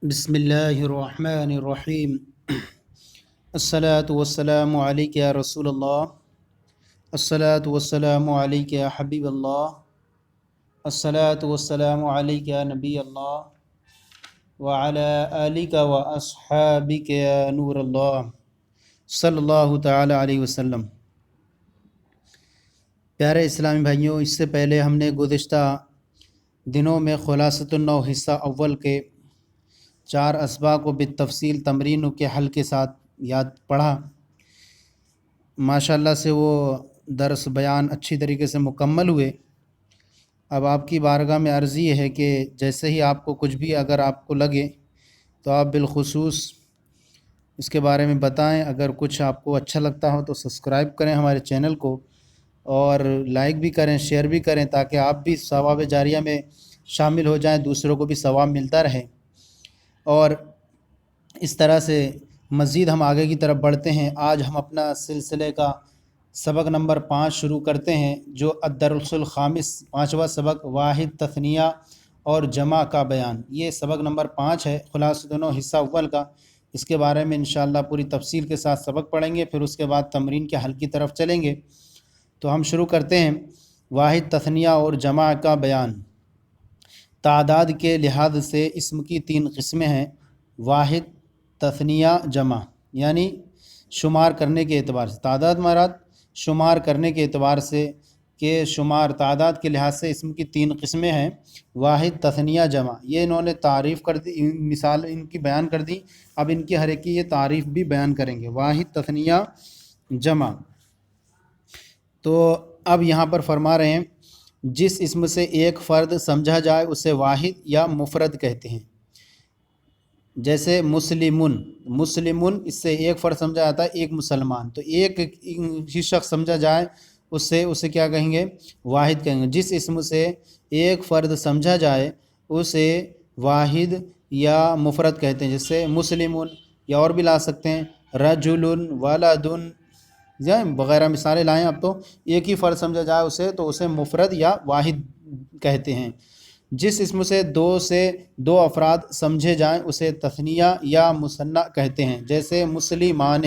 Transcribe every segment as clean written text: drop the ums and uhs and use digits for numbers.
بسم اللہ الرحمن الرحیم الصلاة والسلام علیک یا رسول اللہ الصلاة والسلام علیک یا حبیب اللہ الصلاة والسلام علیک یا نبی اللہ وعلی آلک و اصحابک یا نور اللہ صلی اللہ تعالی علیہ وسلم۔ پیارے اسلامی بھائیوں، اس سے پہلے ہم نے گزشتہ دنوں میں خلاصۃ النو حصہ اول کے 4 اسباق کو بالتفصیل تمرینوں کے حل کے ساتھ یاد پڑھا۔ ماشاءاللہ سے وہ درس بیان اچھی طریقے سے مکمل ہوئے۔ اب آپ کی بارگاہ میں عرض یہ ہے کہ جیسے ہی آپ کو کچھ بھی اگر آپ کو لگے تو آپ بالخصوص اس کے بارے میں بتائیں۔ اگر کچھ آپ کو اچھا لگتا ہو تو سبسکرائب کریں ہمارے چینل کو، اور لائک بھی کریں، شیئر بھی کریں، تاکہ آپ بھی ثواب جاریہ میں شامل ہو جائیں، دوسروں کو بھی ثواب ملتا رہے۔ اور اس طرح سے مزید ہم آگے کی طرف بڑھتے ہیں۔ آج ہم اپنا سلسلے کا سبق نمبر 5 شروع کرتے ہیں، جو الدرس الخامس، 5واں سبق، واحد، تثنیہ اور جمع کا بیان۔ یہ سبق نمبر 5 ہے خلاصۃ النو حصہ اول کا۔ اس کے بارے میں انشاءاللہ پوری تفصیل کے ساتھ سبق پڑھیں گے، پھر اس کے بعد تمرین کے حل کی طرف چلیں گے۔ تو ہم شروع کرتے ہیں۔ واحد، تثنیہ اور جمع کا بیان۔ تعداد کے لحاظ سے اسم کی 3 قسمیں ہیں: واحد، تثنیہ، جمع، یعنی شمار کرنے کے اعتبار سے۔ تعداد مراد شمار کرنے کے اعتبار سے، کہ شمار تعداد کے لحاظ سے اسم کی 3 قسمیں ہیں: واحد، تثنیہ، جمع۔ یہ انہوں نے تعریف کر دی، مثال ان کی بیان کر دی۔ اب ان کی ہر ایک کی یہ تعریف بھی بیان کریں گے: واحد، تثنیہ، جمع۔ تو اب یہاں پر فرما رہے ہیں، جس اسم سے ایک فرد سمجھا جائے اسے واحد یا مفرد کہتے ہیں۔ جیسے مسلمن، مسلمن، اس سے ایک فرد سمجھا جاتا ہے، ایک مسلمان، تو ایک ہی شخص سمجھا جائے اسے کیا کہیں گے؟ واحد کہیں گے۔ جس اسم سے ایک فرد سمجھا جائے اسے واحد یا مفرد کہتے ہیں، جیسے مسلمن، یا اور بھی لا سکتے ہیں، رجل، ولد، وغیرہ مثالیں لائیں۔ اب تو ایک ہی فرد سمجھا جائے تو اسے مفرد یا واحد کہتے ہیں۔ جس اسم سے دو افراد سمجھے جائیں اسے تثنیہ یا مثنی کہتے ہیں، جیسے مسلمان،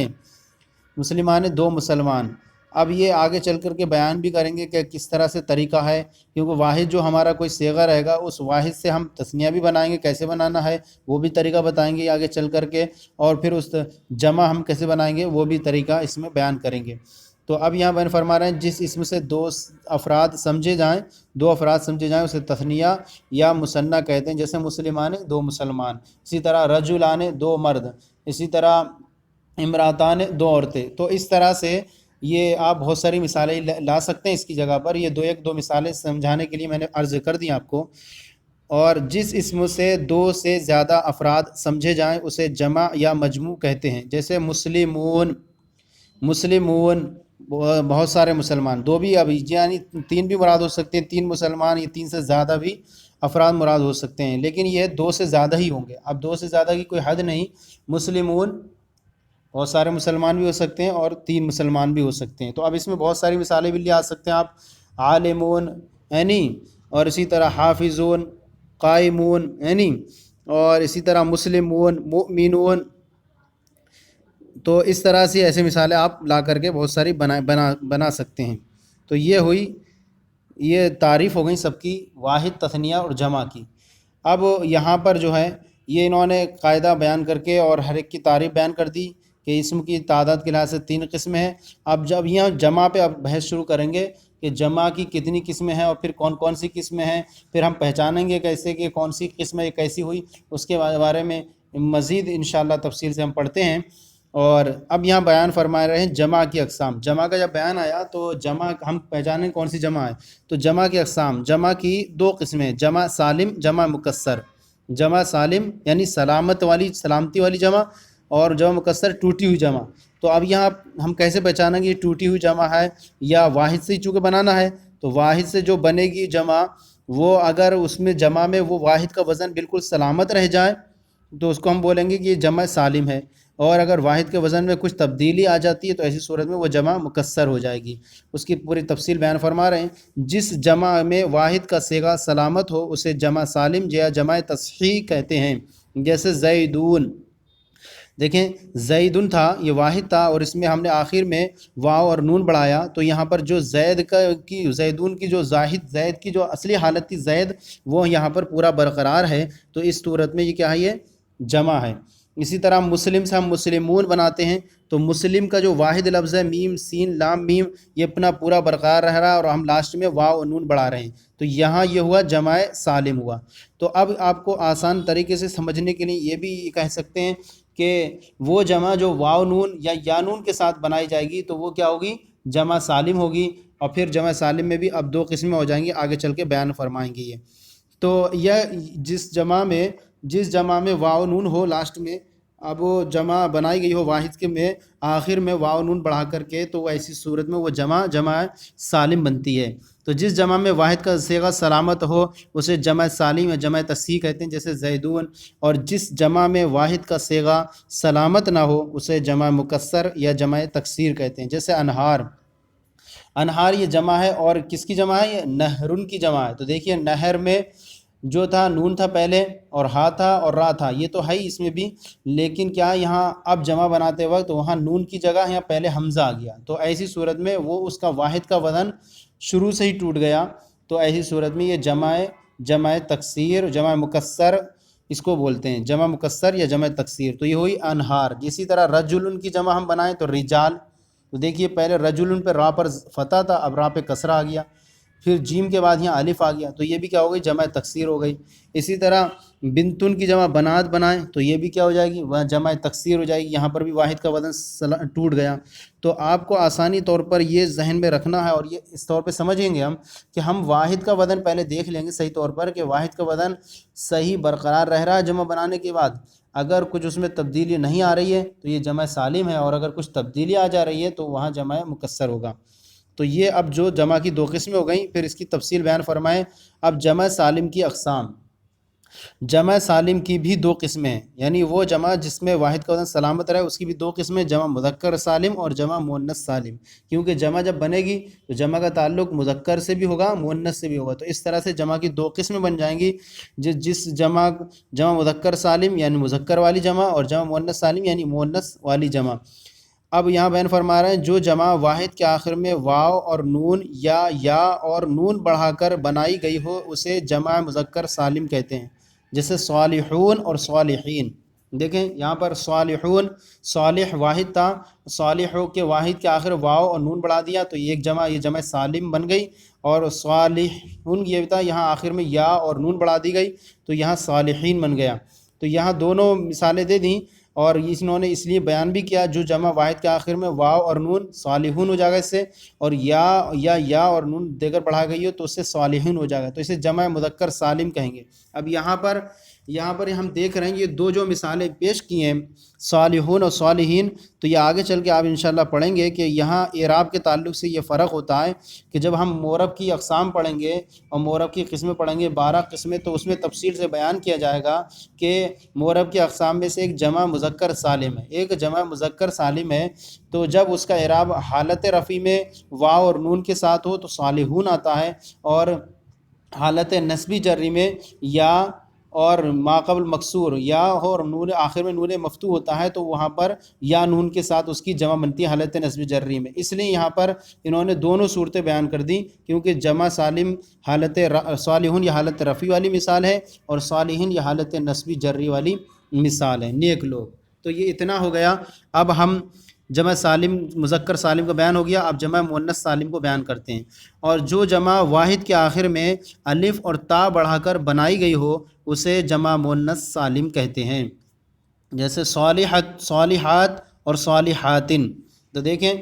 مسلمان، 2 مسلمان۔ اب یہ آگے چل کر کے بیان بھی کریں گے کہ کس طرح سے طریقہ ہے، کیونکہ واحد جو ہمارا کوئی صیغہ رہے گا اس واحد سے ہم تثنیہ بھی بنائیں گے، کیسے بنانا ہے وہ بھی طریقہ بتائیں گے آگے چل کر کے، اور پھر اس جمع ہم کیسے بنائیں گے وہ بھی طریقہ اس میں بیان کریں گے۔ تو اب یہاں بیان فرما رہے ہیں، جس اسم سے 2 افراد سمجھے جائیں اسے تثنیہ یا مثنی کہتے ہیں، جیسے مسلمان، 2 مسلمان، اسی طرح رجلان، 2 مرد، اسی طرح امراتان، 2 عورتیں۔ تو اس طرح سے یہ آپ بہت ساری مثالیں لا سکتے ہیں اس کی جگہ پر۔ یہ 2 مثالیں سمجھانے کے لیے میں نے عرض کر دی آپ کو۔ اور جس اسم سے 2 سے زیادہ افراد سمجھے جائیں اسے جمع یا مجموع کہتے ہیں، جیسے مسلمون، بہت سارے مسلمان، 2 بھی، اب یعنی 3 بھی مراد ہو سکتے ہیں، 3 مسلمان، یہ 3 سے زیادہ بھی افراد مراد ہو سکتے ہیں، لیکن یہ 2 سے زیادہ ہی ہوں گے۔ اب 2 سے زیادہ کی کوئی حد نہیں، مسلمون بہت سارے مسلمان بھی ہو سکتے ہیں اور 3 مسلمان بھی ہو سکتے ہیں۔ تو اب اس میں بہت ساری مثالیں بھی لے آ سکتے ہیں آپ، عالمون، یعنی، اور اسی طرح حافظون، قائمون، یعنی، اور اسی طرح مسلمون، مؤمنون۔ تو اس طرح سے ایسے مثالیں آپ لا کر کے بہت ساری بنا سکتے ہیں۔ تو یہ تعریف ہو گئی سب کی، واحد، تثنیہ اور جمع کی۔ اب یہاں پر جو ہے یہ انہوں نے قاعدہ بیان کر کے اور ہر ایک کی تعریف بیان کر دی کہ اسم کی تعداد کے لحاظ سے 3 قسمیں ہیں۔ اب جب یہاں جمع پہ اب بحث شروع کریں گے کہ جمع کی کتنی قسمیں ہیں اور پھر کون کون سی قسمیں ہیں، پھر ہم پہچانیں گے کیسے کہ کون سی قسم کیسی ہوئی، اس کے بارے میں مزید انشاءاللہ تفصیل سے ہم پڑھتے ہیں۔ اور اب یہاں بیان فرما رہے ہیں جمع کی اقسام۔ جمع کا جب بیان آیا تو جمع ہم پہچانیں کون سی جمع ہے، تو جمع کی اقسام۔ جمع کی 2 قسمیں، جمع سالم، جمع مکسر۔ جمع سالم یعنی سلامتی والی جمع، اور جمع مکسر ٹوٹی ہوئی جمع۔ تو اب یہاں ہم کیسے پہچانیں گے یہ ٹوٹی ہوئی جمع ہے یا واحد سے ہی چونکہ بنانا ہے، تو واحد سے جو بنے گی جمع، وہ اگر اس میں جمع میں وہ واحد کا وزن بالکل سلامت رہ جائے تو اس کو ہم بولیں گے کہ یہ جمع سالم ہے، اور اگر واحد کے وزن میں کچھ تبدیلی آ جاتی ہے تو ایسی صورت میں وہ جمع مکسر ہو جائے گی۔ اس کی پوری تفصیل بیان فرما رہے ہیں، جس جمع میں واحد کا صیغہ سلامت ہو اسے جمع سالم یا جمع تصحیح کہتے ہیں۔ جیسے زیدون، دیکھیں زیدن تھا یہ واحد تھا، اور اس میں ہم نے آخر میں واو اور نون بڑھایا، تو یہاں پر جو زید کی زیدون کی جو زاہد زید کی جو اصلی حالت تھی زید، وہ یہاں پر پورا برقرار ہے، تو اس صورت میں یہ کیا ہے، یہ جمع ہے۔ اسی طرح مسلم سے ہم مسلمون بناتے ہیں، تو مسلم کا جو واحد لفظ ہے میم سین لام میم، یہ اپنا پورا برقرار رہ رہا ہے، اور ہم لاسٹ میں واو اور نون بڑھا رہے ہیں، تو یہاں یہ ہوا جمع سالم ہوا۔ تو اب آپ کو آسان طریقے سے سمجھنے کے لیے یہ بھی کہہ سکتے ہیں کہ وہ جمع جو واو نون یا نون کے ساتھ بنائی جائے گی تو وہ کیا ہوگی، جمع سالم ہوگی، اور پھر جمع سالم میں بھی اب دو قسمیں ہو جائیں گی، آگے چل کے بیان فرمائیں گے یہ۔ تو یہ جس جمع میں واو نون ہو لاسٹ میں، اب وہ جمع بنائی گئی ہو واحد کے میں آخر میں واو نون بڑھا کر کے، تو ایسی صورت میں وہ جمع سالم بنتی ہے۔ تو جس جمع میں واحد کا صیغہ سلامت ہو اسے جمع سالم یا جمع تصحیح کہتے ہیں، جیسے زیدون، اور جس جمع میں واحد کا صیغہ سلامت نہ ہو اسے جمع مکسر یا جمع تکسیر کہتے ہیں، جیسے انہار۔ انہار یہ جمع ہے، اور کس کی جمع ہے، یہ نہرن کی جمع ہے۔ تو دیکھیے نہر میں جو تھا نون تھا پہلے، اور ہا تھا اور را تھا، یہ تو ہے ہی اس میں بھی، لیکن کیا یہاں اب جمع بناتے وقت وہاں نون کی جگہ یہاں پہلے حمزہ آ گیا، تو ایسی صورت میں وہ اس کا واحد کا وزن شروع سے ہی ٹوٹ گیا، تو ایسی صورت میں یہ جمع تکسیر جمع مکسر اس کو بولتے ہیں، جمع مکسر یا جمع تکسیر، تو یہ ہوئی انہار۔ اسی طرح رجل کی جمع ہم بنائیں تو رجال، تو دیکھیے پہلے رجل پہ را پر فتح تھا، اب را پہ کسرہ آ گیا، پھر جیم کے بعد یہاں الف آ گیا، تو یہ بھی کیا ہو گئی، جمع تکسیر ہو گئی۔ اسی طرح بنتن کی جمع بنات بنائیں تو یہ بھی کیا ہو جائے گی، وہ جمع تکسیر ہو جائے گی، یہاں پر بھی واحد کا وزن ٹوٹ گیا۔ تو آپ کو آسانی طور پر یہ ذہن میں رکھنا ہے، اور یہ اس طور پہ سمجھیں گے ہم کہ ہم واحد کا وزن پہلے دیکھ لیں گے صحیح طور پر کہ واحد کا وزن صحیح برقرار رہ رہا ہے جمع بنانے کے بعد، اگر کچھ اس میں تبدیلی نہیں آ رہی ہے تو یہ جمع سالم ہے، اور اگر کچھ تبدیلی آ جا رہی ہے تو وہاں جمع مکسر ہوگا۔ تو یہ اب جو جمع کی دو قسمیں ہو گئیں، پھر اس کی تفصیل بیان فرمائیں۔ اب جمع سالم کی اقسام، جمع سالم کی بھی دو قسمیں ہیں، یعنی وہ جمع جس میں واحد کا وزن سلامت رہے اس کی بھی دو قسمیں، جمع مذکر سالم اور جمع مؤنث سالم، کیونکہ جمع جب بنے گی تو جمع کا تعلق مذکر سے بھی ہوگا مؤنث سے بھی ہوگا، تو اس طرح سے جمع کی دو قسمیں بن جائیں گی، جس جمع مذکر سالم یعنی مذکر والی جمع، اور جمع مؤنث سالم یعنی مؤنث والی جمع۔ اب یہاں بیان فرما رہے ہیں جو جمع واحد کے آخر میں واو اور نون یا اور نون بڑھا کر بنائی گئی ہو اسے جمع مذکر سالم کہتے ہیں، جیسے صالحون اور صالحین۔ دیکھیں یہاں پر صالحون، صالح واحد تھا، صالح کے واحد کے آخر واو اور نون بڑھا دیا تو یہ جمع سالم بن گئی، اور صالحون یہ تھا یہاں آخر میں یا اور نون بڑھا دی گئی تو یہاں صالحین بن گیا۔ تو یہاں دونوں مثالیں دے دیں، اور انہوں نے اس لیے بیان بھی کیا جو جمع واحد کے آخر میں واو اور نون صالحون ہو جائے گا اس سے، اور یا اور نون دیگر بڑھا گئی ہو تو اس سے صالحین ہو جائے گا، تو اسے جمع مذکر سالم کہیں گے۔ اب یہاں پر ہم دیکھ رہے ہیں یہ دو جو مثالیں پیش کی ہیں صالحون اور صالحین، تو یہ آگے چل کے آپ انشاءاللہ پڑھیں گے کہ یہاں اعراب کے تعلق سے یہ فرق ہوتا ہے کہ جب ہم مورب کی اقسام پڑھیں گے اور مورب کی قسمیں پڑھیں گے 12 قسمیں، تو اس میں تفصیل سے بیان کیا جائے گا کہ مورب کی اقسام میں سے ایک جمع مذکر سالم ہے، ایک جمع مذکر سالم ہے، تو جب اس کا اعراب حالت رفع میں واو اور نون کے ساتھ ہو تو صالحون آتا ہے، اور حالت نصبی جری میں یا اور ما قبل مکسور یا ہو اور نون آخر میں نون مفتوح ہوتا ہے تو وہاں پر یا نون کے ساتھ اس کی جمع بنتی ہے حالت نصبی جری میں۔ اس لیے یہاں پر انہوں نے دونوں صورتیں بیان کر دیں، کیونکہ جمع سالم صالحون یہ حالت رفع والی مثال ہے، اور صالحین یہ حالت نصبی جری والی مثال ہے، نیک لوگ۔ تو یہ اتنا ہو گیا۔ اب ہم جمع سالم مذکر سالم کا بیان ہو گیا، اب جمع مؤنث سالم کو بیان کرتے ہیں۔ اور جو جمع واحد کے آخر میں الف اور تا بڑھا کر بنائی گئی ہو اسے جمع مؤنث سالم کہتے ہیں، جیسے صالحات اور صالحاتن۔ تو دیکھیں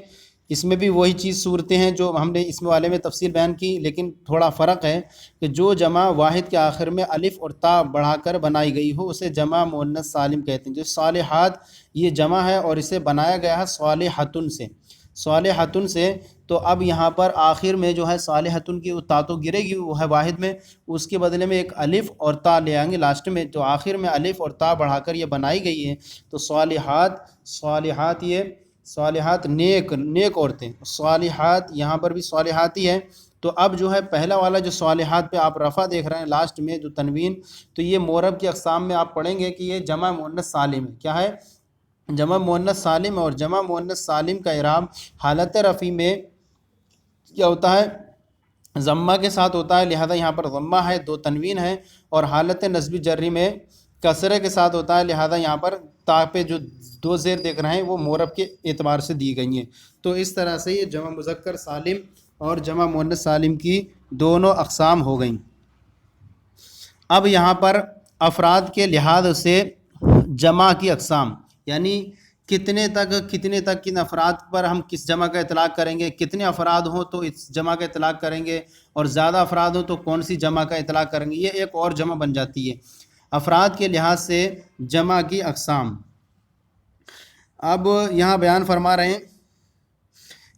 اس میں بھی وہی چیز صورتیں ہیں جو ہم نے اس والے میں تفصیل بیان کی، لیکن تھوڑا فرق ہے کہ جو جمع واحد کے آخر میں الف اور تا بڑھا کر بنائی گئی ہو اسے جمع مؤنث سالم کہتے ہیں۔ جو صالحات یہ جمع ہے اور اسے بنایا گیا ہے صالحتن سے، تو اب یہاں پر آخر میں جو ہے صالحتن کی تا تو گرے گی وہ ہے واحد میں، اس کے بدلے میں ایک الف اور تا لے آئیں گے لاسٹ میں، تو آخر میں الف اور تا بڑھا کر یہ بنائی گئی ہے، تو صالحات نیک عورتیں، صالحات یہاں پر بھی صالحات ہی ہے، تو اب جو ہے پہلا والا جو صالحات پہ آپ رفع دیکھ رہے ہیں لاسٹ میں جو تنوین، تو یہ مورب کی اقسام میں آپ پڑھیں گے کہ یہ جمع مؤنث سالم ہے. کیا ہے؟ جمع مؤنث سالم. اور جمع مؤنث سالم کا اعراب حالت رفع میں کیا ہوتا ہے؟ ضمہ کے ساتھ ہوتا ہے، لہذا یہاں پر ضمہ ہے، دو تنوین ہے. اور حالت نصبی جری میں کسرے کے ساتھ ہوتا ہے، لہذا یہاں پر تا پہ جو دو زیر دیکھ رہے ہیں وہ مورب کے اعتبار سے دی گئی ہیں. تو اس طرح سے یہ جمع مذکر سالم اور جمع مؤنث سالم کی دونوں اقسام ہو گئیں. اب یہاں پر افراد کے لحاظ سے جمع کی اقسام، یعنی کتنے تک کن افراد پر ہم کس جمع کا اطلاق کریں گے، کتنے افراد ہوں تو اس جمع کا اطلاق کریں گے، اور زیادہ افراد ہوں تو کون سی جمع کا اطلاق کریں گے. یہ ایک اور جمع بن جاتی ہے. افراد کے لحاظ سے جمع کی اقسام اب یہاں بیان فرما رہے ہیں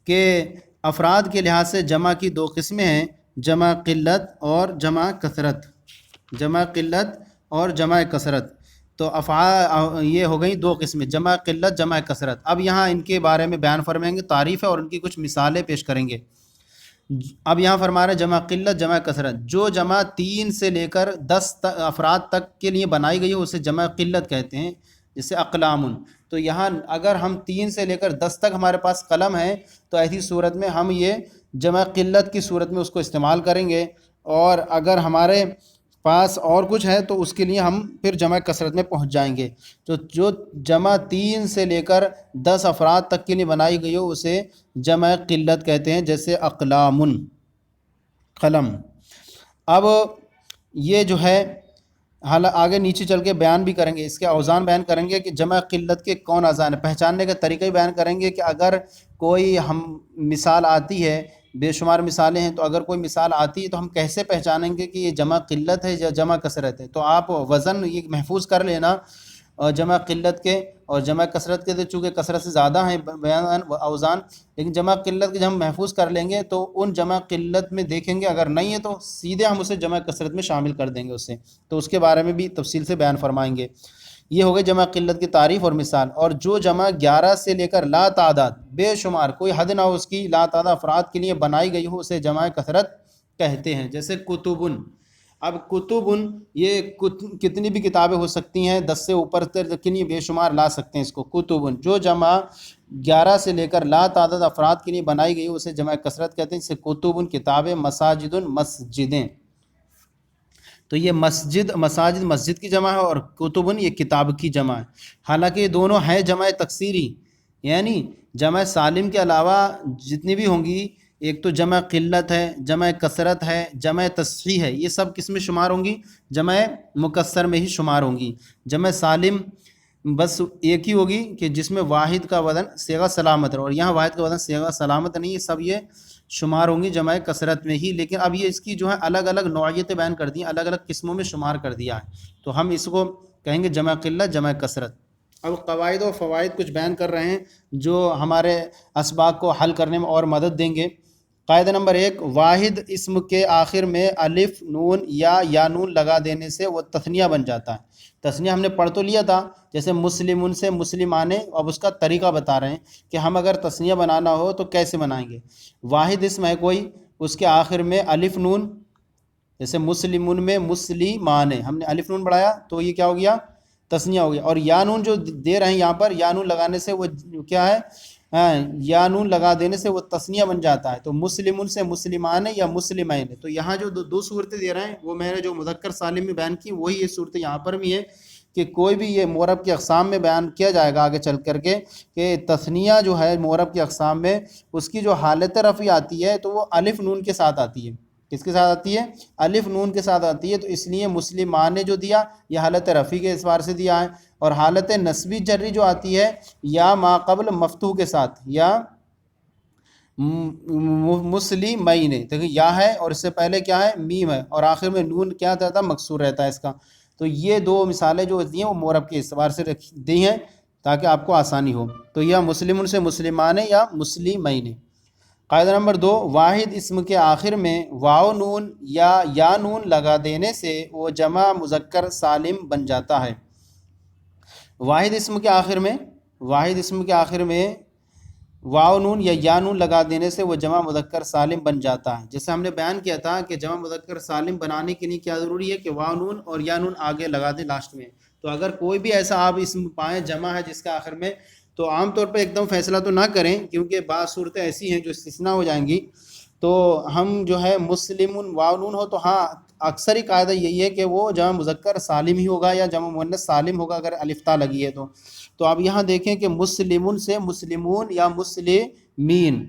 کہ افراد کے لحاظ سے جمع کی دو قسمیں ہیں، جمع قلت اور جمع کثرت. جمع قلت اور جمع کثرت. تو یہ ہو گئی دو قسمیں، جمع قلت جمع کثرت. اب یہاں ان کے بارے میں بیان فرمائیں گے، تعریف ہے اور ان کی کچھ مثالیں پیش کریں گے. اب یہاں فرما رہے ہیں جمع قلت جمع کثرت. جو جمع 3 سے لے کر 10 افراد تک کے لیے بنائی گئی ہو اسے جمع قلت کہتے ہیں، جیسے اقلام. تو یہاں اگر ہم 3 سے لے کر 10 تک ہمارے پاس قلم ہے تو ایسی صورت میں ہم یہ جمع قلت کی صورت میں اس کو استعمال کریں گے. اور اگر ہمارے پاس اور کچھ ہے تو اس کے لیے ہم پھر جمع کثرت میں پہنچ جائیں گے. تو جو جمع 3 سے لے کر 10 افراد تک کے لیے بنائی گئی ہو اسے جمع قلت کہتے ہیں، جیسے اقلام، قلم. اب یہ جو ہے آگے نیچے چل کے بیان بھی کریں گے، اس کے اوزان بیان کریں گے کہ جمع قلت کے کون اوزان ہے، پہچاننے کا طریقہ ہی بیان کریں گے کہ اگر کوئی ہم مثال آتی ہے، بے شمار مثالیں ہیں، تو اگر کوئی مثال آتی ہے تو ہم کیسے پہچانیں گے کہ یہ جمع قلت ہے یا جمع کثرت ہے. تو آپ وزن یہ محفوظ کر لینا جمع قلت کے اور جمع کثرت کے، چونکہ کثرت سے زیادہ ہیں بیان اوزان، لیکن جمع قلت کے جب ہم محفوظ کر لیں گے تو ان جمع قلت میں دیکھیں گے اگر نہیں ہے تو سیدھے ہم اسے جمع کثرت میں شامل کر دیں گے اسے. تو اس کے بارے میں بھی تفصیل سے بیان فرمائیں گے. یہ ہو گئی جمع قلت کی تعریف اور مثال. اور جو جمع 11 سے لے کر لا تعداد، بے شمار، کوئی حد نہ ہو اس کی، لا تعداد افراد کے لیے بنائی گئی ہو اسے جمع کثرت کہتے ہیں، جیسے کتبن. اب کتبن یہ کتنی بھی کتابیں ہو سکتی ہیں، 10 سے اوپر کے لیے بے شمار لا سکتے ہیں اس کو کتبن. جو جمع 11 سے لے کر لا تعداد افراد کے لیے بنائی گئی ہو اسے جمع کثرت کہتے ہیں، جیسے کتبن کتابیں، مساجدن مسجدیں. تو یہ مساجد مسجد کی جمع ہے اور کتبن یہ کتاب کی جمع ہے. حالانکہ یہ دونوں ہیں جمع تکسیری، یعنی جمع سالم کے علاوہ جتنی بھی ہوں گی، ایک تو جمع قلت ہے، جمع کثرت ہے، جمع تصحیح ہے، یہ سب کس میں شمار ہوں گی؟ جمع مکسر میں ہی شمار ہوں گی. جمع سالم بس ایک ہی ہوگی کہ جس میں واحد کا وزن صیغہ سلامت ہے، اور یہاں واحد کا وزن صیغہ سلامت نہیں ہے، سب یہ شمار ہوں گی جمع کثرت میں ہی. لیکن اب یہ اس کی جو ہے الگ الگ نوعیتیں بیان کر دی ہیں، الگ الگ قسموں میں شمار کر دیا ہے، تو ہم اس کو کہیں گے جمع قلت جمع کثرت. اب قواعد و فوائد کچھ بیان کر رہے ہیں جو ہمارے اسباق کو حل کرنے میں اور مدد دیں گے. قاعدہ نمبر 1، واحد اسم کے آخر میں الف نون یا نون لگا دینے سے وہ تثنیہ بن جاتا ہے. تثنیہ ہم نے پڑھ تو لیا تھا، جیسے مسلمون سے مسلمانے. اب اس کا طریقہ بتا رہے ہیں کہ ہم اگر تثنیہ بنانا ہو تو کیسے بنائیں گے. واحد اسم ہے کوئی، اس کے آخر میں الف نون، جیسے مسلمون میں مسلمانے، ہم نے الف نون بڑھایا تو یہ کیا ہو گیا؟ تثنیہ ہو گیا. اور یا نون جو دے رہے ہیں یہاں پر، یا نون لگانے سے وہ کیا ہے؟ یا نون لگا دینے سے وہ تثنیہ بن جاتا ہے. تو مسلمون سے مسلمانے یا مسلمین. تو یہاں جو دو صورتیں دے رہے ہیں وہ میں نے جو مذکر سالم میں بیان کی وہی یہ صورتیں یہاں پر بھی ہے، کہ کوئی بھی یہ مورب کی اقسام میں بیان کیا جائے گا آگے چل کر کے کہ تثنیہ جو ہے مورب کی اقسام میں اس کی جو حالت رفع آتی ہے تو وہ الف نون کے ساتھ آتی ہے. کس کے ساتھ آتی ہے؟ الف نون کے ساتھ آتی ہے. تو اس لیے مسلمان نے جو دیا یہ حالت رفع کے اعتبار سے دیا ہے. اور حالت نسبی جری جو آتی ہے یا ما قبل مفتوح کے ساتھ، یا مسلمین، دیکھیں یا ہے اور اس سے پہلے کیا ہے؟ میم ہے، اور آخر میں نون کیا رہتا ہے؟ مکسور رہتا ہے اس کا. تو یہ دو مثالیں جو دی ہیں وہ مورب کے اعتبار سے دی ہیں تاکہ آپ کو آسانی ہو. تو یا مسلمون سے مسلمانے یا مسلمین. قاعدہ نمبر 2، واحد اسم کے آخر میں واو نون یا نون لگا دینے سے وہ جمع مذکر سالم بن جاتا ہے. واحد اسم کے آخر میں واو نون یا نون لگا دینے سے وہ جمع مذکر سالم بن جاتا ہے. جیسے ہم نے بیان کیا تھا کہ جمع مذکر سالم بنانے کے لیے کیا ضروری ہے کہ واو نون اور یا نون آگے لگا دیں لاسٹ میں. تو اگر کوئی بھی ایسا آپ اسم پائیں جمع ہے جس کا آخر میں، تو عام طور پہ ایک دم فیصلہ تو نہ کریں، کیونکہ بعض صورتیں ایسی ہیں جو استثناء ہو جائیں گی. تو ہم جو ہے مسلم واو نون ہو تو ہاں اکثر ہی قاعدہ یہی ہے کہ وہ جمع مذکر سالم ہی ہوگا یا جمع مؤنث سالم ہوگا اگر الف تا لگی ہے تو. تو آپ یہاں دیکھیں کہ مسلمون سے مسلمون یا مسلمین،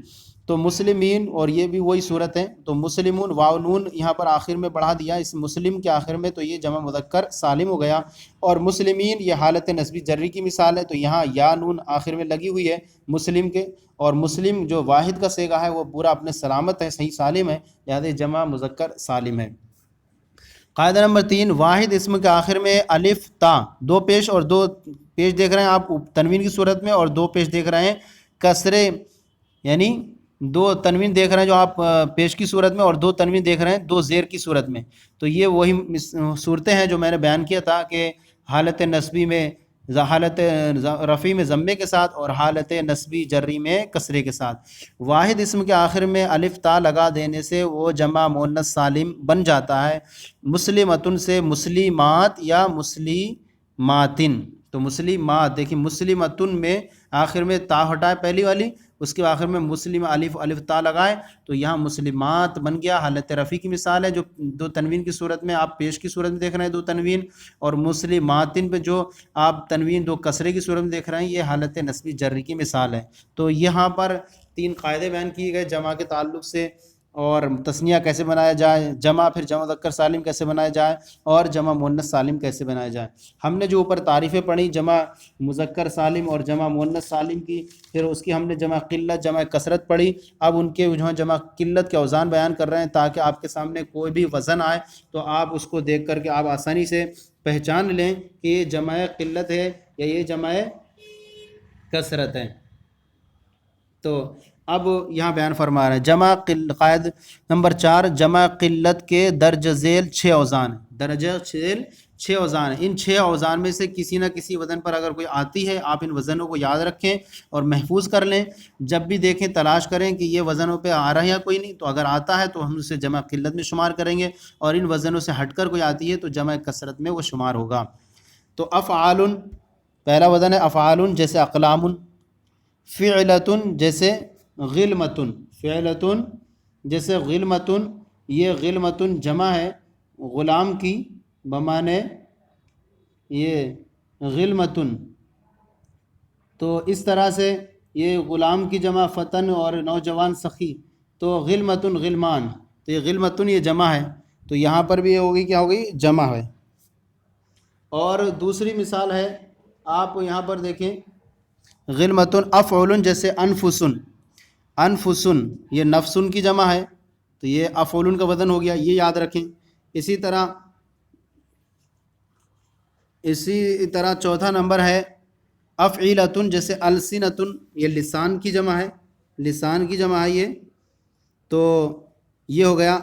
تو مسلمین اور یہ بھی وہی صورت ہے. تو مسلمون واو نون یہاں پر آخر میں بڑھا دیا اس مسلم کے آخر میں، تو یہ جمع مذکر سالم ہو گیا. اور مسلمین یہ حالت نسبی جری کی مثال ہے، تو یہاں یا نون آخر میں لگی ہوئی ہے مسلم کے، اور مسلم جو واحد کا صیغہ ہے وہ پورا اپنے سلامت ہے، صحیح سالم ہے، لہذا جمع مذکر سالم ہے. قاعدہ نمبر 3، واحد اسم کے آخر میں الف تا دو پیش اور دو پیش دیکھ رہے ہیں آپ تنوین کی صورت میں، اور دو پیش دیکھ رہے ہیں کسرے، یعنی دو تنوین دیکھ رہے ہیں جو آپ پیش کی صورت میں، اور دو تنوین دیکھ رہے ہیں دو زیر کی صورت میں. تو یہ وہی صورتیں ہیں جو میں نے بیان کیا تھا کہ حالت نسبی میں، حالت رفیع میں ضمے کے ساتھ، اور حالت نسبی جری میں کسرے کے ساتھ. واحد اسم کے آخر میں الف تا لگا دینے سے وہ جمع مؤنث سالم بن جاتا ہے. مسلمتن سے مسلمات یا مسلماتن، تو مسلمات دیکھیں مسلمتن میں آخر میں تا ہٹائے پہلی والی، اس کے آخر میں مسلم الف تا لگائے، تو یہاں مسلمات بن گیا. حالت رفیع کی مثال ہے جو دو تنوین کی صورت میں آپ پیش کی صورت میں دیکھ رہے ہیں دو تنوین، اور مسلماتن پہ جو آپ تنوین دو کسرے کی صورت میں دیکھ رہے ہیں یہ حالت نسبی جری کی مثال ہے. تو یہاں پر 3 قاعدے بیان کیے گئے جمع کے تعلق سے، اور تثنیہ کیسے بنایا جائے، جمع پھر جمع مذکر سالم کیسے بنایا جائے، اور جمع مؤنث سالم کیسے بنایا جائے. ہم نے جو اوپر تعریفیں پڑھی جمع مذکر سالم اور جمع مؤنث سالم کی، پھر اس کی ہم نے جمع قلت جمع کثرت پڑھی. اب ان کے جو جمع قلت کے اوزان بیان کر رہے ہیں تاکہ آپ کے سامنے کوئی بھی وزن آئے تو آپ اس کو دیکھ کر کے آپ آسانی سے پہچان لیں کہ یہ جمع قلت ہے یا یہ جمع کثرت ہے. تو اب یہاں بیان فرما رہے ہیں جمع قائد نمبر 4، جمع قلت کے درج ذیل 6 اوزان، درجہ ذیل 6 اوزان ہیں. ان 6 اوزان میں سے کسی نہ کسی وزن پر اگر کوئی آتی ہے آپ ان وزنوں کو یاد رکھیں اور محفوظ کر لیں. جب بھی دیکھیں تلاش کریں کہ یہ وزنوں پہ آ رہا ہے یا کوئی نہیں، تو اگر آتا ہے تو ہم اسے جمع قلت میں شمار کریں گے، اور ان وزنوں سے ہٹ کر کوئی آتی ہے تو جمع کثرت میں وہ شمار ہوگا. تو افعال پہلا وزن ہے افعال جیسے اقلام، فعلتن جیسے غلمتن، فعلتن جیسے غلمتن، یہ غلمتن جمع ہے غلام کی بمانے یہ غلمتن. تو اس طرح سے یہ غلام کی جمع فتن اور نوجوان سخی، تو غلمتن غلمان، تو یہ غلمتن یہ جمع ہے، تو یہاں پر بھی یہ ہوگی کیا ہوگی جمع ہے. اور دوسری مثال ہے آپ یہاں پر دیکھیں غلمتن افعل جیسے انفسن، انفسن یہ نفسن کی جمع ہے، تو یہ افعل کا وزن ہو گیا، یہ یاد رکھیں. اسی طرح چوتھا نمبر ہے افعیلتن جیسے السنتن، یہ لسان کی جمع ہے، لسان کی جمع ہے یہ، تو یہ ہو گیا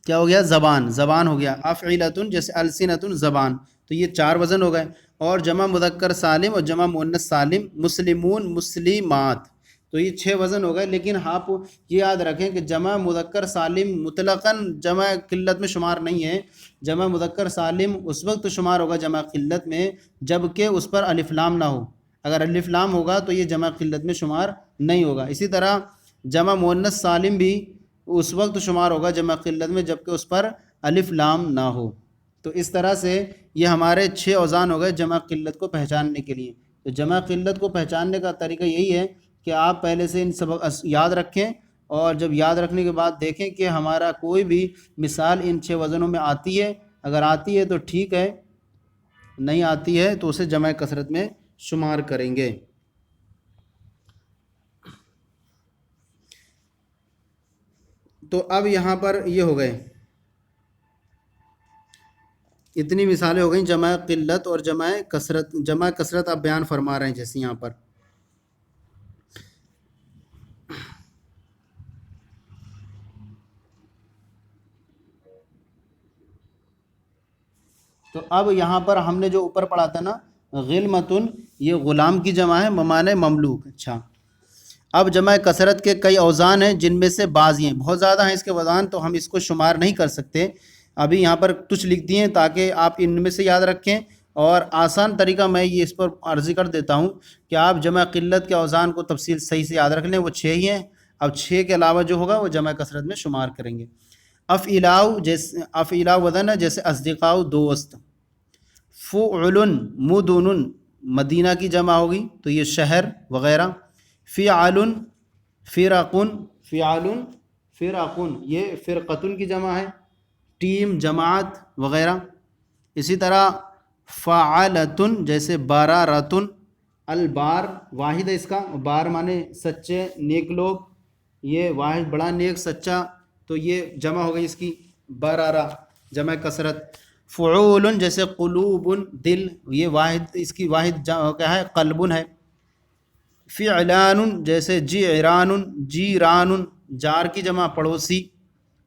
کیا ہو گیا زبان، زبان ہو گیا. افعیلتن جیسے السنتن زبان، تو یہ 4 وزن ہو گئے. اور جمع مذکر سالم اور جمع مؤنث سالم مسلمون مسلمات، تو یہ 6 وزن ہو گئے. لیکن آپ یہ یاد رکھیں کہ جمع مذکر سالم مطلقاً جمع قلت میں شمار نہیں ہے. جمع مذکر سالم اس وقت شمار ہوگا جمع قلت میں جب کہ اس پر الف لام نہ ہو، اگر الف لام ہوگا تو یہ جمع قلت میں شمار نہیں ہوگا. اسی طرح جمع مؤنث سالم بھی اس وقت شمار ہوگا جمع قلت میں جب کہ اس پر الف لام نہ ہو. تو اس طرح سے یہ ہمارے 6 اوزان ہو گئے جمع قلت کو پہچاننے کے لیے. تو جمع قلت کو پہچاننے کا طریقہ یہی ہے کہ آپ پہلے سے ان سبق یاد رکھیں، اور جب یاد رکھنے کے بعد دیکھیں کہ ہمارا کوئی بھی مثال ان 6 وزنوں میں آتی ہے، اگر آتی ہے تو ٹھیک ہے، نہیں آتی ہے تو اسے جمع کثرت میں شمار کریں گے. تو اب یہاں پر یہ ہو گئے، اتنی مثالیں ہو گئیں جمع قلت اور جمع کثرت. جمع کثرت آپ بیان فرما رہے ہیں جیسے یہاں پر. تو اب یہاں پر ہم نے جو اوپر پڑھا تھا نا غلمتن یہ غلام کی جمع ہے بمعنی مملوک. اچھا، اب جمع کثرت کے کئی اوزان ہیں جن میں سے بعض ہیں، بہت زیادہ ہیں اس کے وزان تو ہم اس کو شمار نہیں کر سکتے. ابھی یہاں پر کچھ لکھ دیے ہیں تاکہ آپ ان میں سے یاد رکھیں، اور آسان طریقہ میں یہ اس پر عرضی کر دیتا ہوں کہ آپ جمع قلت کے اوزان کو تفصیل صحیح سے یاد رکھ لیں. وہ 6 ہی ہیں. اب 6 کے علاوہ جو ہوگا وہ جمع کثرت میں شمار کریں گے. افعلاؤ جیسے افعلاؤ وزن ہے جیسے اصدقاء دوست. فعل مدن مدینہ کی جمع ہوگی تو یہ شہر وغیرہ. فعل فرقن فعل فرقن یہ فرقتن کی جمع ہے، ٹیم جماعت وغیرہ. اسی طرح فعلتن جیسے بارارتن. البار واحد ہے اس کا، بار مانے سچے نیک لوگ، یہ واحد بڑا نیک سچا، تو یہ جمع ہو گئی اس کی بارارہ جمع کثرت. فعول جیسے قلوب دل، یہ واحد اس کی واحد کیا ہے قلب ہے. فعلان جیسے جیران جیران جار کی جمع پڑوسی.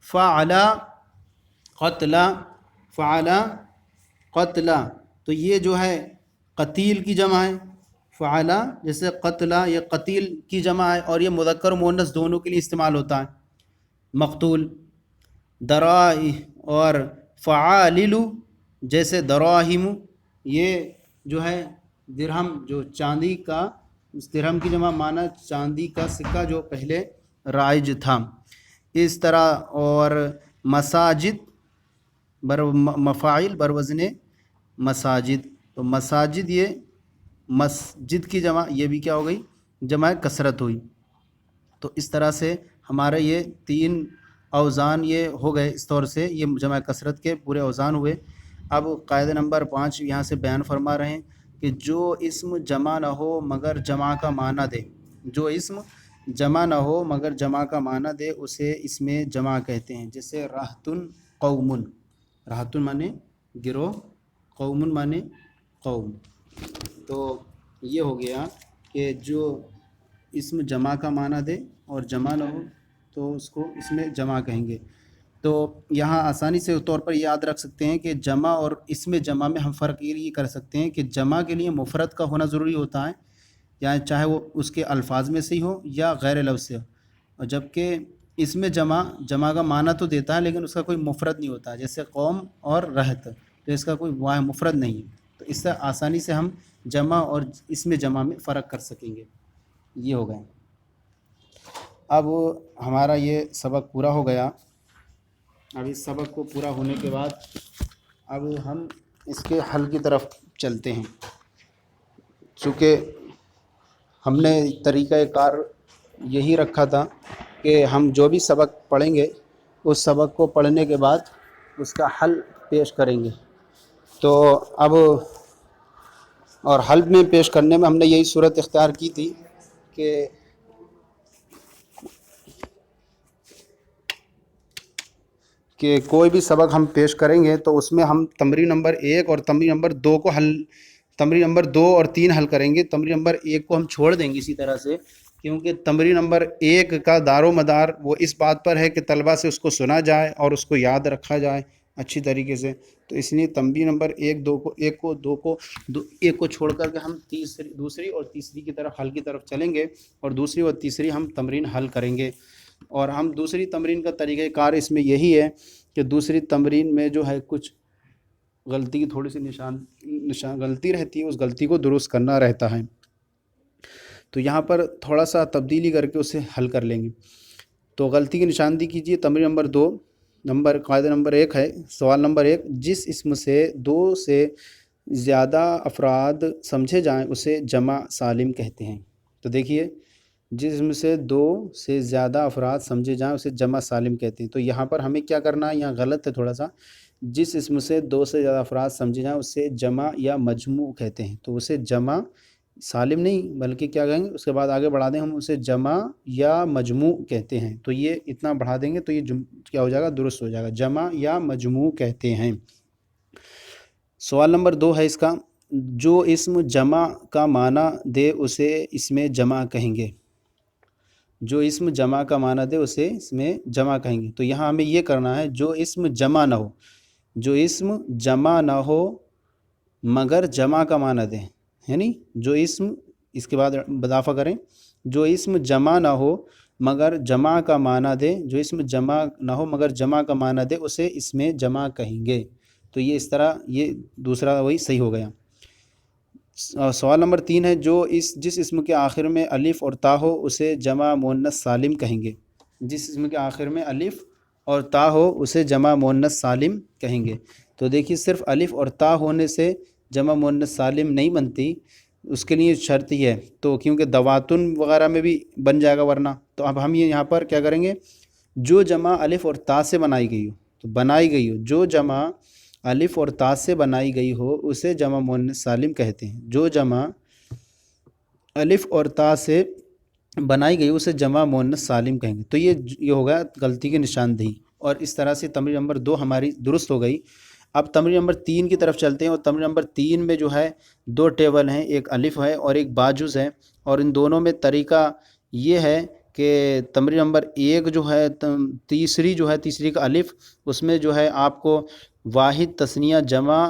فعلا قتلا فعلا قتلا تو یہ جو ہے قتیل کی جمع ہے. فعلا جیسے قتلا یہ قتیل کی جمع ہے اور یہ مذکر و مؤنث دونوں کے لیے استعمال ہوتا ہے مقتول. درائی اور فعالل جیسے دراہم یہ جو ہے درہم جو چاندی کا، اس درہم کی جمع معنی چاندی کا سکہ جو پہلے رائج تھا. اس طرح اور مساجد مفاعل بر وزن مساجد، تو مساجد یہ مسجد کی جمع، یہ بھی کیا ہو گئی جمع کثرت ہوئی. تو اس طرح سے ہمارے یہ 3 اوزان یہ ہو گئے. اس طور سے یہ جمع کثرت کے پورے اوزان ہوئے. اب قاعدہ نمبر 5 یہاں سے بیان فرما رہے ہیں کہ جو اسم جمع نہ ہو مگر جمع کا معنی دے، جو اسم جمع نہ ہو مگر جمع کا معنی دے اسے اس میں جمع کہتے ہیں. جیسے رہتن قومن، رہتن مانے گروہ، قومن مانے قوم. تو یہ ہو گیا کہ جو اسم جمع کا معنی دے اور جمع نہ ہو تو اس کو اس میں جمع کہیں گے. تو یہاں آسانی سے طور پر یاد رکھ سکتے ہیں کہ جمع اور اسم جمع میں ہم فرق یہ کر سکتے ہیں کہ جمع کے لیے مفرد کا ہونا ضروری ہوتا ہے، یعنی چاہے وہ اس کے الفاظ میں سے ہی ہو یا غیر لفظ سے ہو، اور جبکہ اسم جمع کا معنی تو دیتا ہے لیکن اس کا کوئی مفرد نہیں ہوتا. جیسے قوم اور رہت تو اس کا کوئی مفرد نہیں ہے. تو اس سے آسانی سے ہم جمع اور اسم جمع میں فرق کر سکیں گے. یہ ہو گئے. اب ہمارا یہ سبق پورا ہو گیا. اب اس سبق کو پورا ہونے کے بعد اب ہم اس کے حل کی طرف چلتے ہیں. چونکہ ہم نے طریقہ کار یہی رکھا تھا کہ ہم جو بھی سبق پڑھیں گے اس سبق کو پڑھنے کے بعد اس کا حل پیش کریں گے. تو اب اور حل میں پیش کرنے میں ہم نے یہی صورت اختیار کی تھی کہ کوئی بھی سبق ہم پیش کریں گے تو اس میں ہم تمرین نمبر 1 اور تمرین نمبر 2 کو تمرین نمبر 2 اور 3 حل کریں گے. تمرین نمبر 1 کو ہم چھوڑ دیں گے اسی طرح سے، کیونکہ تمرین نمبر 1 کا دار و مدار وہ اس بات پر ہے کہ طلبہ سے اس کو سنا جائے اور اس کو یاد رکھا جائے اچھی طریقے سے. تو اس لیے تمرین نمبر 1 کو چھوڑ کر کے ہم دوسری اور تیسری کی طرف حل کی طرف چلیں گے، اور دوسری اور تیسری ہم تمرین حل کریں گے. اور ہم دوسری تمرین کا طریقہ کار اس میں یہی ہے کہ دوسری تمرین میں جو ہے کچھ غلطی کی تھوڑی سی نشان غلطی رہتی ہے، اس غلطی کو درست کرنا رہتا ہے. تو یہاں پر تھوڑا سا تبدیلی کر کے اسے حل کر لیں گے. تو غلطی کی نشاندہی کیجیے. تمرین نمبر 2 قاعدہ نمبر 1 ہے. سوال نمبر 1، جس اسم سے 2 سے زیادہ افراد سمجھے جائیں اسے جمع سالم کہتے ہیں. تو دیکھیے، جس اسم سے 2 سے زیادہ افراد سمجھے جائیں اسے جمع سالم کہتے ہیں. تو یہاں پر ہمیں کیا کرنا ہے، یہاں غلط ہے تھوڑا سا. جس اسم سے 2 سے زیادہ افراد سمجھے جائیں اسے جمع یا مجموع کہتے ہیں. تو اسے جمع سالم نہیں بلکہ کیا کہیں گے، اس کے بعد آگے بڑھا دیں ہم اسے جمع یا مجموع کہتے ہیں. تو یہ اتنا بڑھا دیں گے تو یہ کیا ہو جائے گا، درست ہو جائے گا. جمع یا مجموع کہتے ہیں. سوال نمبر 2 ہے اس کا، جو اسم جمع کا معنی دے اسے اس میں جمع کہیں گے. جو اسم جمع کا معنی دے اسے اس میں جمع کہیں گے. تو یہاں ہمیں یہ کرنا ہے جو اسم جمع نہ ہو، جو اسم جمع نہ ہو مگر جمع کا معنی دے، یعنی جو اسم اس کے بعد اضافہ کریں، جو اسم جمع نہ ہو مگر جمع کا معنی دے، جو اسم جمع نہ ہو مگر جمع کا معنی دے اسے اس میں جمع کہیں گے۔ تو یہ اس طرح یہ دوسرا وہی صحیح ہو گیا۔ سوال نمبر 3 ہے جس اسم کے آخر میں الف اور تا ہو اسے جمع مؤنث سالم کہیں گے۔ جس اسم کے آخر میں الف اور تا ہو اسے جمع مؤنث سالم کہیں گے۔ تو دیکھیے صرف الف اور تا ہونے سے جمع مؤنث سالم نہیں بنتی، اس کے لیے شرط یہ ہے، تو کیونکہ دواتن وغیرہ میں بھی بن جائے گا ورنہ، تو اب ہم یہاں پر کیا کریں گے، جو جمع الف اور تا سے بنائی گئی ہو، تو بنائی گئی ہو جو جمع الف اور تا سے بنائی گئی ہو اسے جمع مؤنث سالم کہتے ہیں۔ جو جمع الف اور تا سے بنائی گئی اسے جمع مؤنث سالم کہیں گے۔ تو یہ ہوگا غلطی کی نشاندہی، اور اس طرح سے تمرین نمبر 2 ہماری درست ہو گئی۔ اب تمرین نمبر 3 کی طرف چلتے ہیں، اور تمرین نمبر 3 میں جو ہے 2 ٹیبل ہیں، ایک الف ہے اور ایک باجز ہے، اور ان دونوں میں طریقہ یہ ہے کہ تمرین نمبر 1 جو ہے تیسری کا الف، اس میں جو ہے آپ کو واحد تثنیہ جمع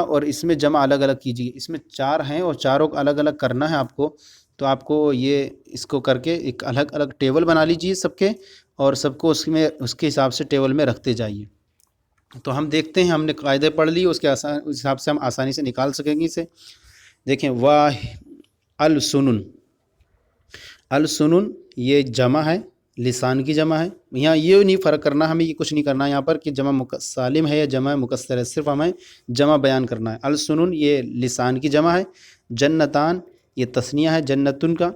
اور اس میں جمع الگ الگ کیجیے۔ اس میں 4 ہیں اور چاروں کو الگ الگ کرنا ہے آپ کو، تو آپ کو اس کو کر کے ایک الگ الگ ٹیبل بنا لیجیے سب کے، اور سب کو اس کے حساب سے ٹیبل میں رکھتے جائیے۔ تو ہم دیکھتے ہیں، ہم نے قاعدے پڑھ لی، اس حساب سے ہم آسانی سے نکال سکیں گے اسے۔ دیکھیں السنن یہ جمع ہے، لسان کی جمع ہے۔ یہاں یہ نہیں فرق کرنا، ہمیں یہ کچھ نہیں کرنا یہاں پر کہ جمع سالم ہے یا جمع مکسر ہے، صرف ہمیں جمع بیان کرنا ہے۔ السنن یہ لسان کی جمع ہے۔ جنتان یہ تثنیہ ہے جنتن کا۔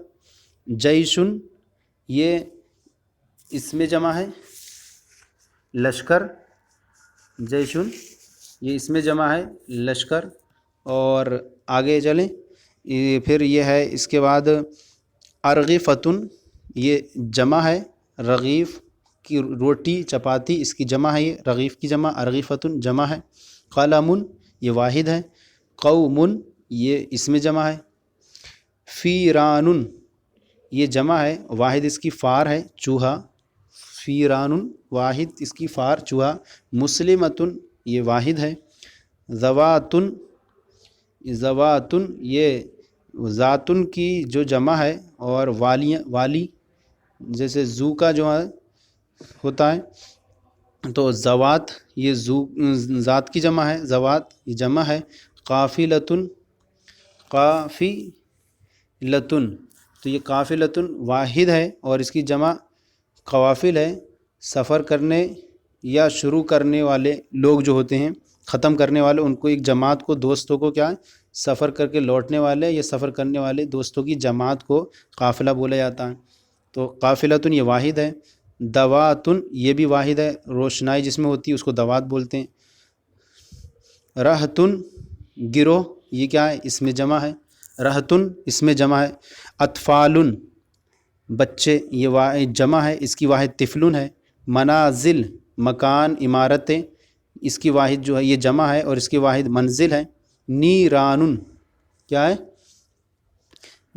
جیشن یہ اس میں جمع ہے، لشکر، جیشن یہ اس میں جمع ہے، لشکر۔ اور آگے چلیں، پھر یہ ہے اس کے بعد ارغفتن یہ جمع ہے، رغیف کی روٹی چپاتی اس کی جمع ہے، یہ رغیف کی جمع ارغفتن جمع ہے۔ قلمن یہ واحد ہے۔ قومن یہ اس میں جمع ہے۔ فیرانن یہ جمع ہے، واحد اس کی فار ہے، چوہا۔ فیرانن واحد اس کی فار چوہا۔ مسلمتن یہ واحد ہے۔ زواتن یہ ذاتن کی جو جمع ہے، اور والی جیسے زو کا جو ہے ہوتا ہے، تو زوات یہ ذات کی جمع ہے، زوات یہ جمع ہے۔ قافلتن تو یہ قافلتن واحد ہے اور اس کی جمع قوافل ہے۔ سفر کرنے یا شروع کرنے والے لوگ جو ہوتے ہیں، ختم کرنے والے، ان کو ایک جماعت کو، دوستوں کو کیا ہے، سفر کر کے لوٹنے والے یا سفر کرنے والے دوستوں کی جماعت کو قافلہ بولا جاتا ہے۔ تو قافلتن یہ واحد ہے۔ دواتن یہ بھی واحد ہے، روشنائی جس میں ہوتی ہے اس کو دوات بولتے ہیں۔ رہتن گروہ یہ کیا ہے، اس میں جمع ہے، رہتن اس میں جمع ہے۔ اطفالن بچے یہ جمع ہے، اس کی واحد طفلن ہے۔ منازل مکان عمارتیں اس کی واحد جو ہے یہ جمع ہے اور اس کی واحد منزل ہے۔ نیرانن کیا ہے،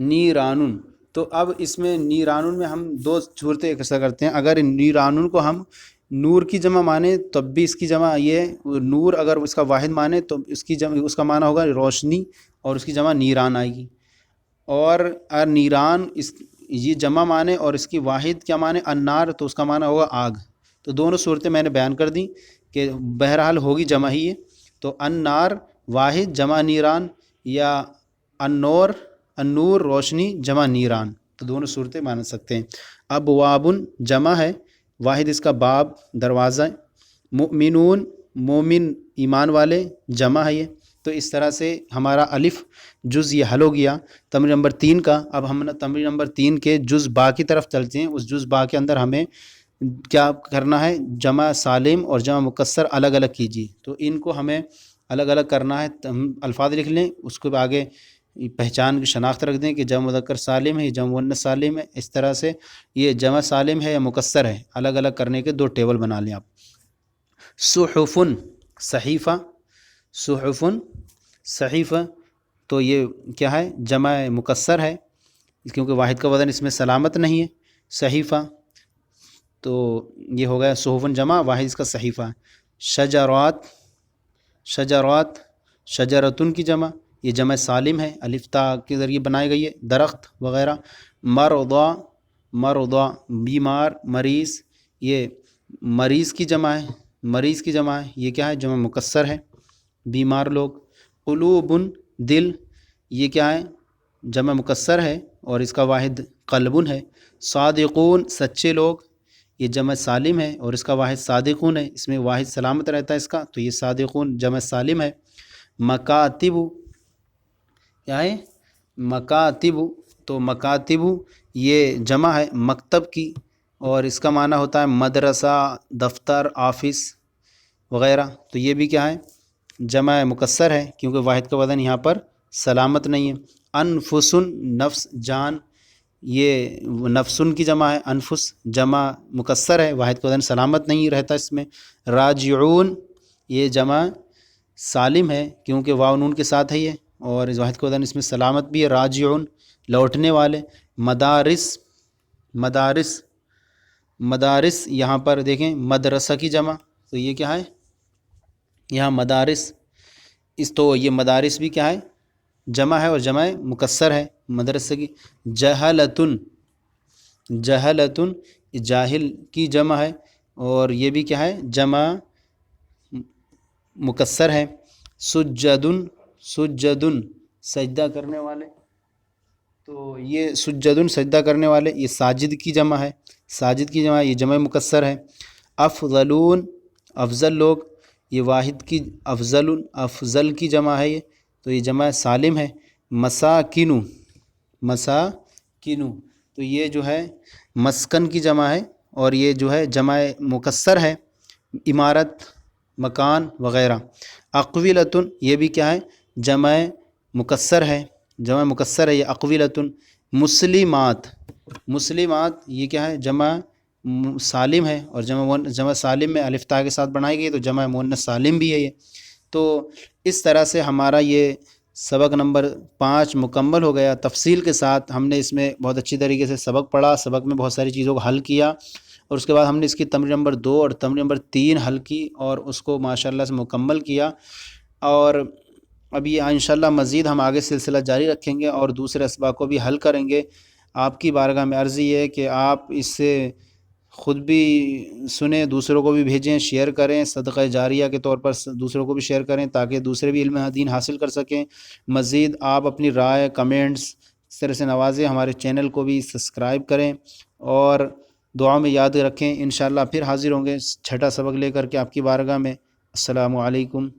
نیرانن۔ تو اب اس میں نیرانن میں ہم 2 صورتیں ایسا کرتے ہیں، اگر نیرانن کو ہم نور کی جمع مانیں تب بھی اس کی جمع یہ نور، اگر اس کا واحد مانیں تو اس کا معنی ہوگا روشنی، اور اس کی جمع نیران آئے گی۔ اور نیران یہ جمع مانے اور اس کی واحد کیا مانے النار، تو اس کا معنی ہوگا آگ۔ تو دونوں صورتیں میں نے بیان کر دیں کہ بہرحال ہوگی جمع ہی ہے۔ تو النار واحد جمع نیران، یا النور روشنی جمع نیران، تو دونوں صورتیں مان سکتے ہیں۔ ابوابن جمع ہے، واحد اس کا باب دروازہ۔ مؤمنون مومن ایمان والے جمع ہے یہ۔ تو اس طرح سے ہمارا الف جز یہ حل ہو گیا تمرین نمبر 3 کا۔ اب ہم تمرین نمبر 3 کے جز با کی طرف چلتے ہیں۔ اس جز با کے اندر ہمیں کیا کرنا ہے، جمع سالم اور جمع مکسر الگ الگ کیجیے۔ تو ان کو ہمیں الگ الگ کرنا ہے، ہم الفاظ لکھ لیں، اس کو آگے پہچان کی شناخت رکھ دیں کہ جمع مذکر سالم ہے، جمع مؤنث سالم ہے۔ اس طرح سے یہ جمع سالم ہے یا مکسر ہے، الگ الگ کرنے کے 2 ٹیبل بنا لیں آپ۔ صحفن صحیفہ، صحفن صحیفہ، تو یہ کیا ہے، جمع مکسر ہے کیونکہ واحد کا وزن اس میں سلامت نہیں ہے، صحیفہ۔ تو یہ ہو گیا صحفن جمع، واحد اس کا صحیفہ ہے۔ شجرات شجرتن کی جمع، یہ جمع سالم ہے، الف تا کے ذریعے بنائی گئی ہے، درخت وغیرہ۔ مرضا، مرضا بیمار، مریض، یہ مریض کی جمع ہے، مریض کی جمع ہے، یہ کیا ہے؟ جمع مکسر ہے، بیمار لوگ۔ قلوب دل، یہ کیا ہے؟ جمع مکسر ہے اور اس کا واحد قلب ہے۔ صادقون سچے لوگ، یہ جمع سالم ہے اور اس کا واحد صادقون ہے، اس میں واحد سلامت رہتا ہے اس کا، تو یہ صادقون جمع سالم ہے۔ مکاتب، کیا ہے؟ مکاتب، تو مکاتب یہ جمع ہے مکتب کی، اور اس کا معنی ہوتا ہے مدرسہ، دفتر، آفس وغیرہ، تو یہ بھی کیا ہے؟ جمع مکسر ہے، کیونکہ واحد کا وزن یہاں پر سلامت نہیں ہے۔ انفسن نفس جان، یہ نفسن کی جمع ہے، انفس جمع مکسر ہے، واحد کا وزن سلامت نہیں رہتا اس میں۔ راجعون یہ جمع سالم ہے، کیونکہ واو نون کے ساتھ ہے یہ، اور اس واحد کا وزن اس میں سلامت بھی ہے، راجعون لوٹنے والے۔ مدارس، مدارس، مدارس یہاں پر دیکھیں مدرسہ کی جمع، تو یہ کیا ہے؟ یہاں مدارس، اس تو یہ مدارس بھی کیا ہے؟ جمع ہے اور جمع مکسر ہے مدرسہ کی۔ جہلتن، جہلتن جاہل کی جمع ہے اور یہ بھی کیا ہے؟ جمع مکسر ہے۔ سجدن، سجدن سجدہ کرنے والے، تو یہ سجدن سجدہ کرنے والے، یہ ساجد کی جمع ہے، ساجد کی جمع، یہ جمع مکسر ہے۔ افضلون افضل لوگ، یہ واحد کی افضل، افضل کی جمع ہے یہ، تو یہ جمع سالم ہے۔ مساکنو، مساکنو تو یہ جو ہے مسکن کی جمع ہے اور یہ جو ہے جمع مکسر ہے، عمارت، مکان وغیرہ۔ اقویلتن یہ بھی کیا ہے؟ جمع مکسر ہے، جمع مکسر ہے یہ اقویلتن۔ مسلمات، مسلمات یہ کیا ہے؟ جمع سالم ہے اور جمع سالم میں الف تا کے ساتھ بنائی گئی، تو جمع مؤنث سالم بھی ہے یہ۔ تو اس طرح سے ہمارا یہ سبق نمبر 5 مکمل ہو گیا، تفصیل کے ساتھ ہم نے اس میں بہت اچھی طریقے سے سبق پڑھا، سبق میں بہت ساری چیزوں کو حل کیا، اور اس کے بعد ہم نے اس کی تمرین نمبر 2 اور تمرین نمبر 3 حل کی اور اس کو ماشاءاللہ سے مکمل کیا، اور ابھی انشاءاللہ مزید ہم آگے سلسلہ جاری رکھیں گے اور دوسرے اسباق کو بھی حل کریں گے۔ آپ کی بارگاہ میں عرض یہ ہے کہ آپ اس سے خود بھی سنیں، دوسروں کو بھی بھیجیں، شیئر کریں، صدقہ جاریہ کے طور پر دوسروں کو بھی شیئر کریں تاکہ دوسرے بھی علم دین حاصل کر سکیں۔ مزید آپ اپنی رائے، کمنٹس اس طرح سے نوازیں، ہمارے چینل کو بھی سبسکرائب کریں اور دعا میں یاد رکھیں۔ انشاءاللہ پھر حاضر ہوں گے چھٹا سبق لے کر کے آپ کی بارگاہ میں۔ السلام علیکم۔